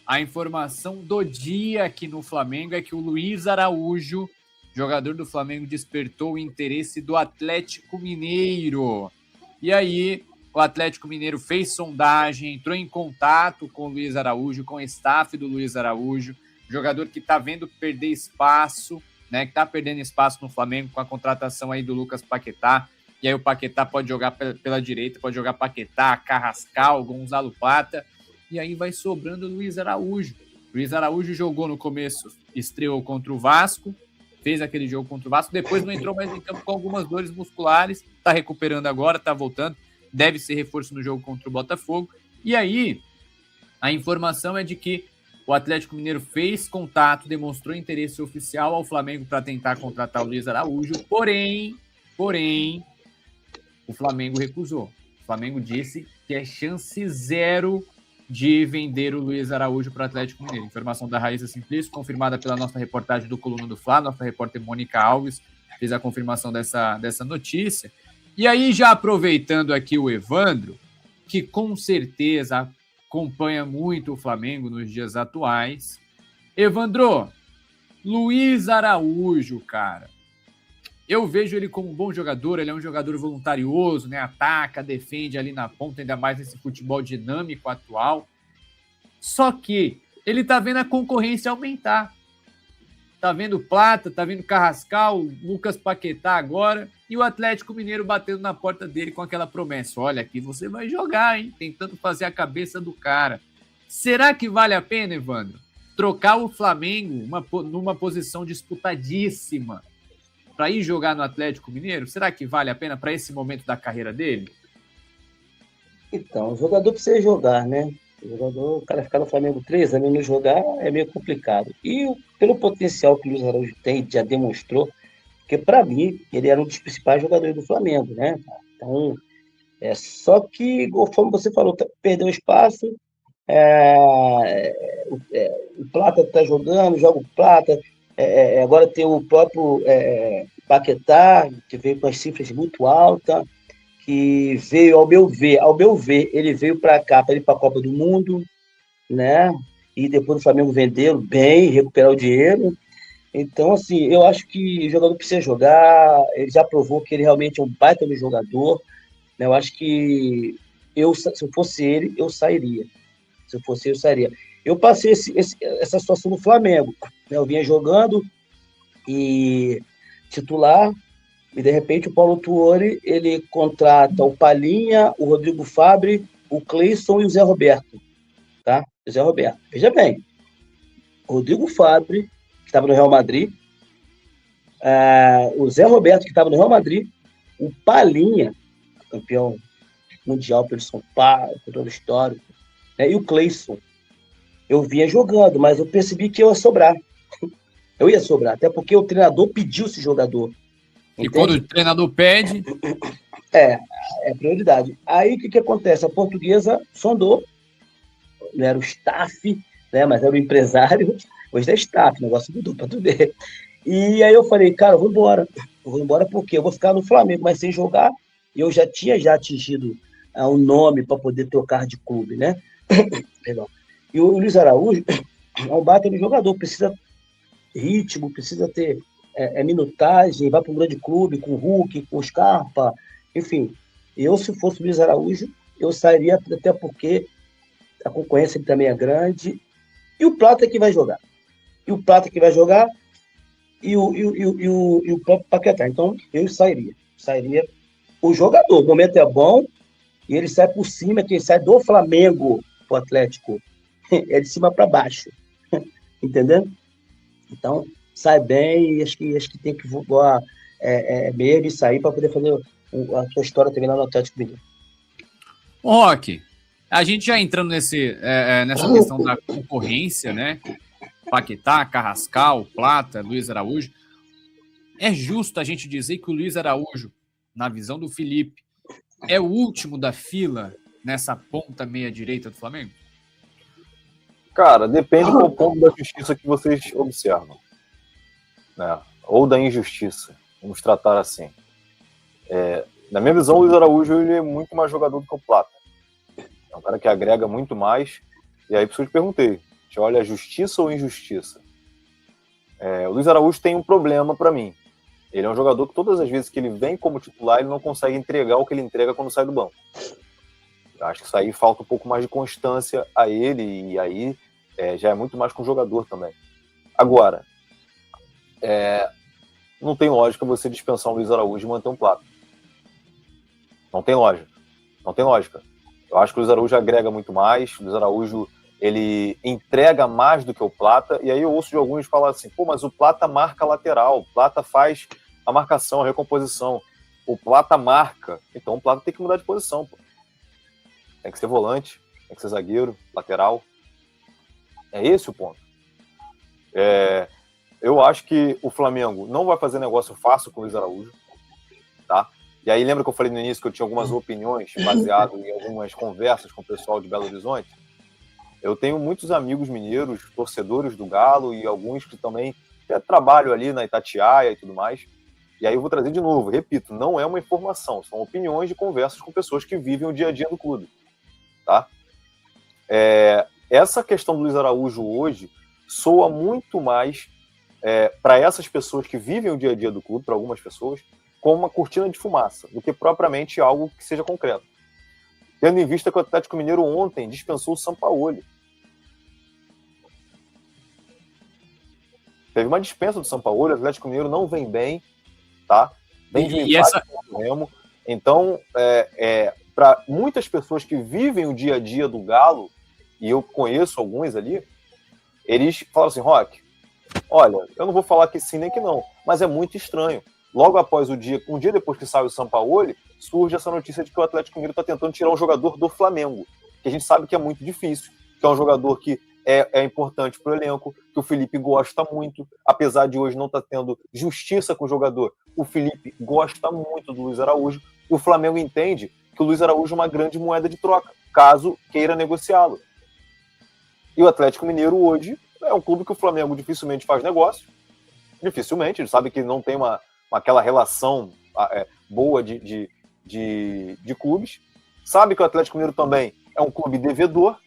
a informação do dia aqui no Flamengo é que o Luiz Araújo, jogador do Flamengo, despertou o interesse do Atlético Mineiro. E aí, o Atlético Mineiro fez sondagem, entrou em contato com o Luiz Araújo, com o staff do Luiz Araújo, jogador que está vendo perder espaço, né, que está perdendo espaço no Flamengo com a contratação aí do Lucas Paquetá. E aí o Paquetá pode jogar pela direita, pode jogar Paquetá, Carrascal, Gonzalo Plata. E aí vai sobrando o Luiz Araújo. Luiz Araújo jogou no começo, estreou contra o Vasco, fez aquele jogo contra o Vasco, depois não entrou mais em campo com algumas dores musculares, tá recuperando agora, tá voltando, deve ser reforço no jogo contra o Botafogo. E aí, a informação é de que o Atlético Mineiro fez contato, demonstrou interesse oficial ao Flamengo para tentar contratar o Luiz Araújo, porém, o Flamengo recusou. O Flamengo disse que é chance zero de vender o Luiz Araújo para o Atlético Mineiro. Informação da Raíssa Simplício, confirmada pela nossa reportagem do Coluna do Fla, nossa repórter Mônica Alves, fez a confirmação dessa notícia. E aí, já aproveitando aqui o Evandro, que com certeza acompanha muito o Flamengo nos dias atuais. Evandro, Luiz Araújo, cara, eu vejo ele como um bom jogador, ele é um jogador voluntarioso, né? Ataca, defende ali na ponta, ainda mais nesse futebol dinâmico atual. Só que ele tá vendo a concorrência aumentar. Tá vendo Plata, tá vendo Carrascal, Lucas Paquetá agora, e o Atlético Mineiro batendo na porta dele com aquela promessa. Olha, aqui você vai jogar, hein? Tentando fazer a cabeça do cara. Será que vale a pena, Evandro, trocar o Flamengo numa posição disputadíssima para ir jogar no Atlético Mineiro? Será que vale a pena para esse momento da carreira dele? Então, o jogador precisa jogar, né? O cara ficar no Flamengo 3 anos e não jogar é meio complicado. E pelo potencial que o Luiz Araújo tem, já demonstrou, porque para mim ele era um dos principais jogadores do Flamengo, né? Então, só que, como você falou, perdeu espaço. O Plata está jogando, joga o Plata. Agora tem o próprio Paquetá, que veio com as cifras muito altas, que veio, ao meu ver, ele veio para cá, para ir para a Copa do Mundo, né? E depois o Flamengo vendeu bem, recuperar o dinheiro. Então, assim, eu acho que o jogador precisa jogar, ele já provou que ele realmente é um baita de jogador, né? Eu acho que se eu fosse ele, eu sairia. Se eu fosse eu sairia. Eu passei essa situação no Flamengo, né? Eu vinha jogando e titular, e de repente o Paulo Tuori, ele contrata o Palhinha, o Rodrigo Fabre, o Cleison e o Zé Roberto, tá? O Zé Roberto. Veja bem, o Rodrigo Fabre, que estava no Real Madrid, o Zé Roberto, que estava no Real Madrid, o Palhinha, campeão mundial pelo São Paulo, todo histórico, né? E o Cleison. Eu vinha jogando, mas eu percebi que eu ia sobrar. Eu ia sobrar, até porque o treinador pediu esse jogador. E quando o treinador pede... É prioridade. Aí o que acontece? A Portuguesa sondou, não era o staff, né, mas era o empresário. Hoje é staff, o negócio mudou para tu ver. E aí eu falei, cara, eu vou embora. Eu vou embora porque eu vou ficar no Flamengo, mas sem jogar. E eu já tinha atingido um nome para poder trocar de clube, né? Perdão. E o Luiz Araújo é um baita de jogador, precisa ritmo, precisa ter minutagem, vai para um grande clube com o Hulk, com o Scarpa, enfim. Eu, se fosse o Luiz Araújo, eu sairia, até porque a concorrência também é grande. E o Plata que vai jogar. E o próprio Paquetá. Então, eu sairia. O jogador, o momento é bom, e ele sai por cima, quem sai do Flamengo pro Atlético é de cima para baixo. Entendendo? Então, sai bem, e acho que tem que voar mesmo e sair para poder fazer a sua história terminar no Atlético Mineiro. Roque, a gente já entrando nessa questão da concorrência, né? Paquetá, Carrascal, Plata, Luiz Araújo. É justo a gente dizer que o Luiz Araújo, na visão do Felipe, é o último da fila nessa ponta meia-direita do Flamengo? Cara, depende do ponto da justiça que vocês observam, né? Ou da injustiça, vamos tratar assim. Na minha visão, o Luiz Araújo ele é muito mais jogador do que o Plata. É um cara que agrega muito mais. E aí, por isso eu te perguntei, gente olha justiça ou injustiça. O Luiz Araújo tem um problema para mim. Ele é um jogador que todas as vezes que ele vem como titular, ele não consegue entregar o que ele entrega quando sai do banco. Eu acho que isso aí falta um pouco mais de constância a ele, e aí já é muito mais com o jogador também. Agora, não tem lógica você dispensar um Luiz Araújo e manter um Plata. Não tem lógica. Não tem lógica. Eu acho que o Luiz Araújo agrega muito mais, o Luiz Araújo ele entrega mais do que o Plata, e aí eu ouço de alguns falar assim, pô, mas o Plata marca lateral, o Plata faz a marcação, a recomposição, o Plata marca, então o Plata tem que mudar de posição, pô. Tem que ser volante, tem que ser zagueiro, lateral. É esse o ponto. Eu acho que o Flamengo não vai fazer negócio fácil com o Luiz Araújo, tá? E aí lembra que eu falei no início que eu tinha algumas opiniões baseadas em algumas conversas com o pessoal de Belo Horizonte? Eu tenho muitos amigos mineiros, torcedores do Galo, e alguns que também trabalham ali na Itatiaia e tudo mais. E aí eu vou trazer de novo, repito, não é uma informação, são opiniões de conversas com pessoas que vivem o dia a dia do clube, tá? Essa questão do Luiz Araújo hoje soa muito mais para essas pessoas que vivem o dia a dia do clube, para algumas pessoas, como uma cortina de fumaça, do que propriamente algo que seja concreto. Tendo em vista que o Atlético Mineiro ontem dispensou o Sampaoli. Teve uma dispensa do Sampaoli, o Atlético Mineiro não vem bem, tá? Vem de um empate com o Remo. Então, para muitas pessoas que vivem o dia a dia do Galo, e eu conheço alguns ali, eles falam assim, Roque, olha, eu não vou falar que sim nem que não, mas é muito estranho. Logo após um dia depois que sai o Sampaoli, surge essa notícia de que o Atlético Mineiro está tentando tirar um jogador do Flamengo, que a gente sabe que é muito difícil, que é um jogador que é importante para o elenco, que o Felipe gosta muito, apesar de hoje não estar tendo justiça com o jogador. O Felipe gosta muito do Luiz Araújo, e o Flamengo entende que o Luiz Araújo é uma grande moeda de troca, caso queira negociá-lo. E o Atlético Mineiro hoje é um clube que o Flamengo dificilmente faz negócio, dificilmente, ele sabe que não tem aquela relação boa de clubes, sabe que o Atlético Mineiro também é um clube devedor,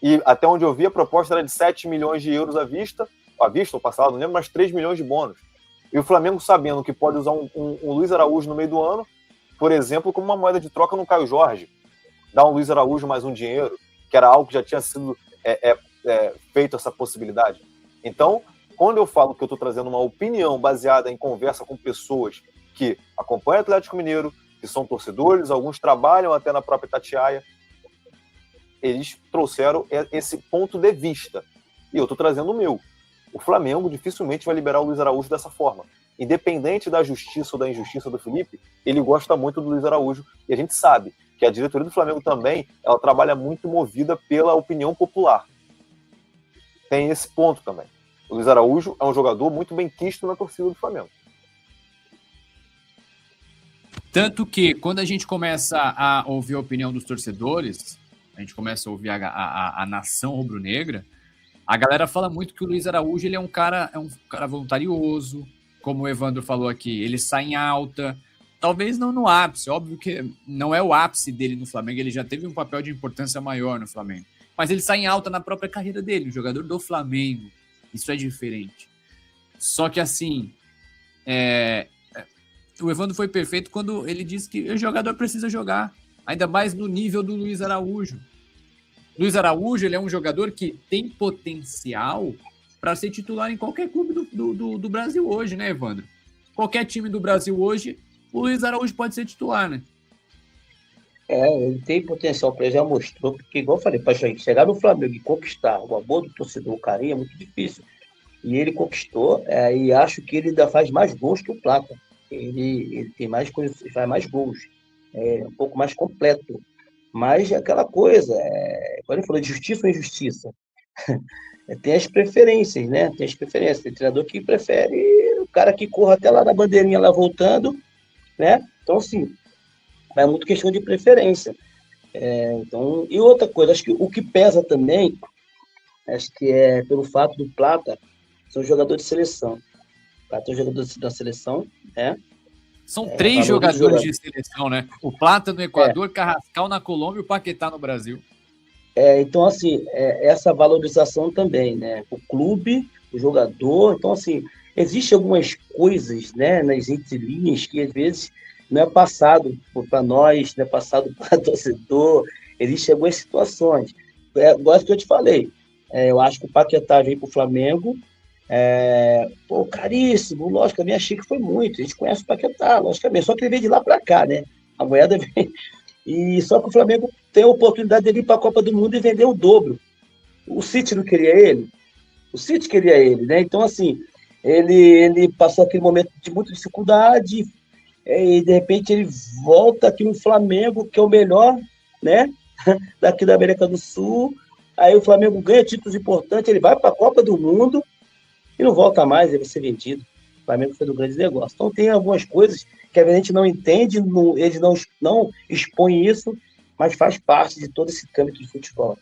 e até onde eu vi a proposta era de 7 milhões de euros à vista ou passado, não lembro, mas 3 milhões de bônus. E o Flamengo sabendo que pode usar um Luiz Araújo no meio do ano, por exemplo, como uma moeda de troca no Caio Jorge, dar um Luiz Araújo mais um dinheiro, que era algo que já tinha sido feito essa possibilidade. Então, quando eu falo que eu estou trazendo uma opinião baseada em conversa com pessoas que acompanham o Atlético Mineiro, que são torcedores, alguns trabalham até na própria Itatiaia, eles trouxeram esse ponto de vista. E eu estou trazendo o meu. O Flamengo dificilmente vai liberar o Luiz Araújo dessa forma. Independente da justiça ou da injustiça do Felipe, ele gosta muito do Luiz Araújo. E a gente sabe que a diretoria do Flamengo também, ela trabalha muito movida pela opinião popular. Tem esse ponto também. O Luiz Araújo é um jogador muito bem quisto na torcida do Flamengo. Tanto que, quando a gente começa a ouvir a opinião dos torcedores, a gente começa a ouvir a nação rubro-negra, a galera fala muito que o Luiz Araújo ele é um cara voluntarioso, como o Evandro falou aqui, ele sai em alta, talvez não no ápice, óbvio que não é o ápice dele no Flamengo, ele já teve um papel de importância maior no Flamengo, mas ele sai em alta na própria carreira dele, um jogador do Flamengo, isso é diferente. Só que assim, o Evandro foi perfeito quando ele disse que o jogador precisa jogar, ainda mais no nível do Luiz Araújo. Luiz Araújo ele é um jogador que tem potencial para ser titular em qualquer clube do Brasil hoje, né, Evandro? Qualquer time do Brasil hoje, o Luiz Araújo pode ser titular, né? Ele tem potencial, para ele já mostrou, porque, igual eu falei, para chegar no Flamengo e conquistar o amor do torcedor, o carinho, é muito difícil. E ele conquistou, e acho que ele ainda faz mais gols que o Plata. Ele tem mais coisas, faz mais gols. Um pouco mais completo. Mas é aquela coisa, quando ele falou de justiça ou injustiça, tem as preferências, né? Tem as preferências. Tem treinador que prefere o cara que corra até lá na bandeirinha, lá voltando, né? Então, assim, é muito questão de preferência. Então, e outra coisa, acho que o que pesa também, acho que é pelo fato do Plata ser um jogador de seleção. O Plata é um jogador da seleção, né? São 3 jogadores de seleção, né? O Plata no Equador, Carrascal na Colômbia e o Paquetá no Brasil. Então, assim, essa valorização também, né? O clube, o jogador. Então, assim, existem algumas coisas, né, nas entrelinhas que, às vezes, não é passado para nós, não é passado para o torcedor. Existem algumas situações. Igual que eu te falei. Eu acho que o Paquetá veio para o Flamengo. Pô, caríssimo, logicamente, achei que foi muito. A gente conhece o Paquetá, logicamente. Só que ele veio de lá para cá, né? A moeda vem... E só que o Flamengo tem a oportunidade de ir para a Copa do Mundo e vender o dobro. O City não queria ele? O City queria ele, né? Então, assim, ele passou aquele momento de muita dificuldade e, de repente, ele volta aqui no Flamengo, que é o melhor, né? Daqui da América do Sul. Aí o Flamengo ganha títulos importantes, ele vai para a Copa do Mundo e não volta mais, ele vai ser vendido. O Flamengo fez um grande negócio. Então, tem algumas coisas que a gente não entende, eles não expõem isso, mas faz parte de todo esse câmbio de futebol.